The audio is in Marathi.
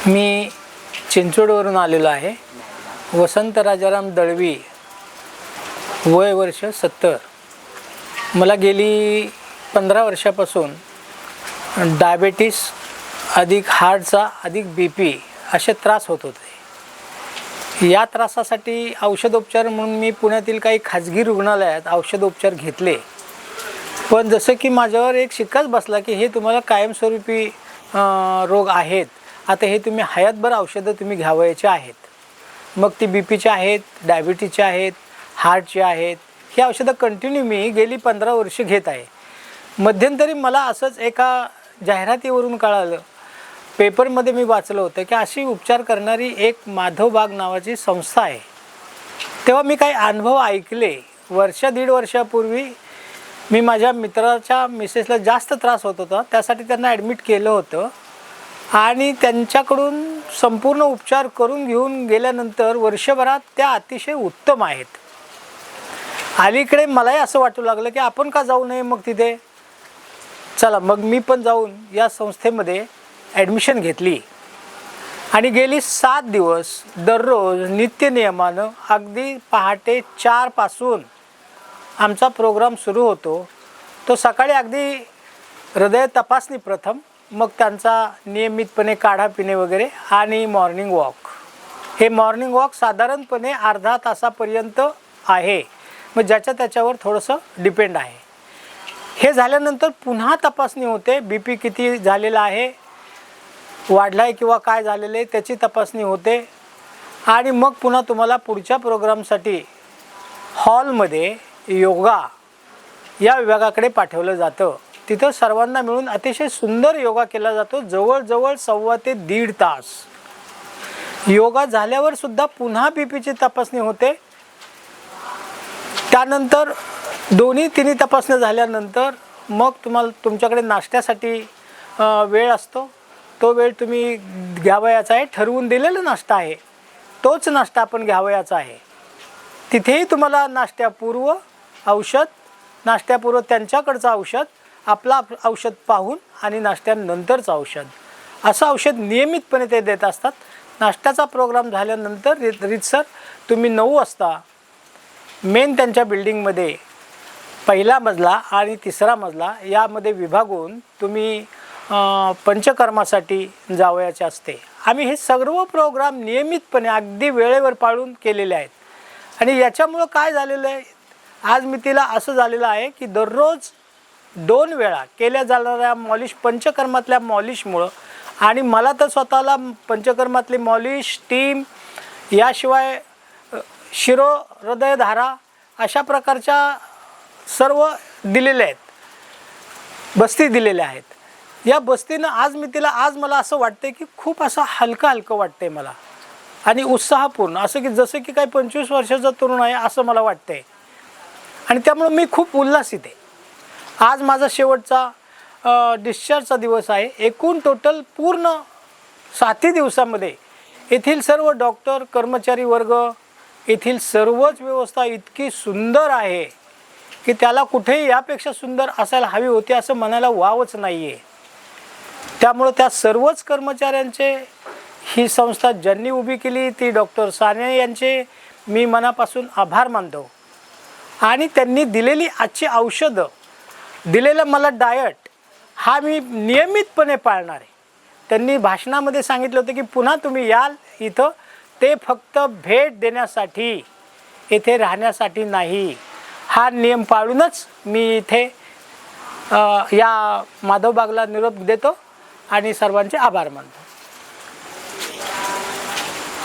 मी चिंचवडवरून आलेलो आहे. वसंत राजाराम दळवी, वय वर्ष 70. मला गेली 15 वर्षापासून डायबेटीस अधिक हार्टचा अधिक BP असे त्रास होत होते. या त्रासासाठी औषधोपचार म्हणून मी पुण्यातील काही खाजगी रुग्णालयात औषधोपचार घेतले. पण जसं की माझ्यावर एक शिक्काच बसला की हे तुम्हाला कायमस्वरूपी रोग आहेत, आता हे तुम्ही हयातभर औषधं तुम्ही घ्यावयाचे आहेत. मग ती BPचे आहेत, डायबिटीसचे आहेत, हार्टचे आहेत. ही औषधं कंटिन्यू मी गेली 15 वर्ष घेत आहे. मध्यंतरी मला असंच एका जाहिरातीवरून कळालं, पेपरमध्ये मी वाचलं होतं की अशी उपचार करणारी एक माधवबाग नावाची संस्था आहे. तेव्हा मी काही अनुभव ऐकले. दीड वर्षापूर्वी मी माझ्या मित्राच्या मिसेसला जास्त त्रास होत होता, त्यासाठी त्यांना ॲडमिट केलं होतं आणि त्यांच्याकडून संपूर्ण उपचार करून घेऊन गेल्यानंतर वर्षभरात त्या अतिशय उत्तम आहेत. अलीकडे मलाही असं वाटू लागलं की आपण का जाऊ नये मग तिथे. चला मग मी पण जाऊन या संस्थेमध्ये ॲडमिशन घेतली आणि गेली 7 दिवस दररोज नित्यनियमानं अगदी पहाटे 4 पासून आमचा प्रोग्राम सुरू होतो. तो सकाळी अगदी हृदय तपासणी प्रथम, मग त्यांचा नियमितपणे काढा पिणे वगैरे आणि मॉर्निंग वॉक. हे मॉर्निंग वॉक साधारणपणे अर्धा तासापर्यंत आहे, मग ज्याच्या त्याच्यावर थोडंसं डिपेंड आहे. हे झाल्यानंतर पुन्हा तपासणी होते. BP किती झालेला आहे, वाढला आहे किंवा काय झालेलं आहे त्याची तपासणी होते आणि मग पुन्हा तुम्हाला पुढच्या प्रोग्रामसाठी हॉलमध्ये योगा या विभागाकडे पाठवलं जातं. तिथं सर्वांना मिळून अतिशय सुंदर योगा केला जातो. जवळजवळ 1.25 ते 1.5 तास योगा झाल्यावर सुद्धा पुन्हा BPची तपासणी होते. त्यानंतर दोन्ही तपासण्या झाल्यानंतर मग तुम्हाला तुमच्याकडे नाश्त्यासाठी वेळ असतो. तो वेळ तुम्ही घ्यावयाचा आहे. ठरवून दिलेला नाश्ता आहे, तोच नाश्ता आपण घ्यावयाचा आहे. तिथेही तुम्हाला नाश्त्यापूर्व औषध, नाश्त्यापूर्व त्यांच्याकडचं औषध, आपला औषध पाहून आणि नाश्त्यानंतरचं औषध, असं औषध नियमितपणे ते देत असतात. नाश्त्याचा प्रोग्राम झाल्यानंतर रीतसर तुम्ही 9 वाजता मेन त्यांच्या बिल्डिंगमध्ये 1ला मजला आणि 3रा मजला यामध्ये विभागून तुम्ही पंचकर्मासाठी जावयाचे असते. आम्ही हे सर्व प्रोग्राम नियमितपणे अगदी वेळेवर पाळून केलेले आहेत. आणि याच्यामुळं काय झालेलं आहे, आज मी तिला असं झालेलं आहे की दररोज 2 वेळा केल्या जाणाऱ्या मॉलिश, पंचकर्मातल्या मॉलिशमुळं, आणि मला तर स्वतःला पंचकर्मातली मॉलिश, स्टीम, याशिवाय शिरो हृदयधारा अशा प्रकारच्या सर्व दिलेल्या आहेत, बस्ती दिलेल्या आहेत. या बस्तीनं आज मी तिला, आज मला असं वाटतं की खूप असं हलकं वाटतंय मला आणि उत्साहपूर्ण, असं की जसं की काही 25 वर्षाचा तरुण आहे असं मला वाटतंय. आणि त्यामुळं मी खूप उल्हासित आहे. आज माझा शेवटचा डिस्चार्जचा दिवस आहे. एकूण टोटल पूर्ण 7 दिवसामध्ये येथील सर्व डॉक्टर, कर्मचारी वर्ग, येथील सर्वच व्यवस्था इतकी सुंदर आहे की त्याला कुठेही यापेक्षा सुंदर असायला हवी होती असं म्हणायला वावच नाही आहे. त्यामुळं त्या सर्वच कर्मचाऱ्यांचे, ही संस्था ज्यांनी उभी केली ती डॉक्टर साने यांचे मी मनापासून आभार मानतो. आणि त्यांनी दिलेली आजची औषधं, दिलेलं मला डायट हा मी नियमितपणे पाळणार आहे. त्यांनी भाषणामध्ये सांगितलं होतं की पुन्हा तुम्ही याल इथं, ते फक्त भेट देण्यासाठी, इथे राहण्यासाठी नाही. हा नियम पाळूनच मी इथे या माधवबागला निरोप देतो आणि सर्वांचे आभार मानतो.